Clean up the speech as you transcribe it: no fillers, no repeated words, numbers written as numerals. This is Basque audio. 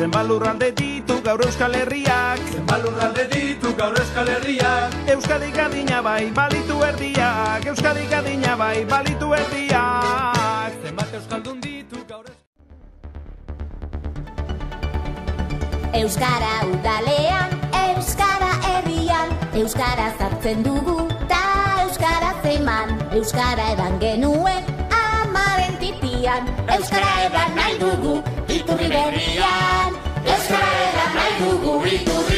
Zenbat lurralde ditu gaur Euskal Herriak, zenbat lurralde ditu gaur Euskal Herriak. Euskadik adina bai balitu erdiak, Euskadik adina bai balitu erdiak. Zenbat euskaldun ditu gaur Euskara udalean, Euskara herrian, Euskara zartzen dugu ta Euskara zeman, Euskara edan genuen amaren titian, Euskara edan nahi dugu iturri berrian, Euskara edan nahi dugu iturri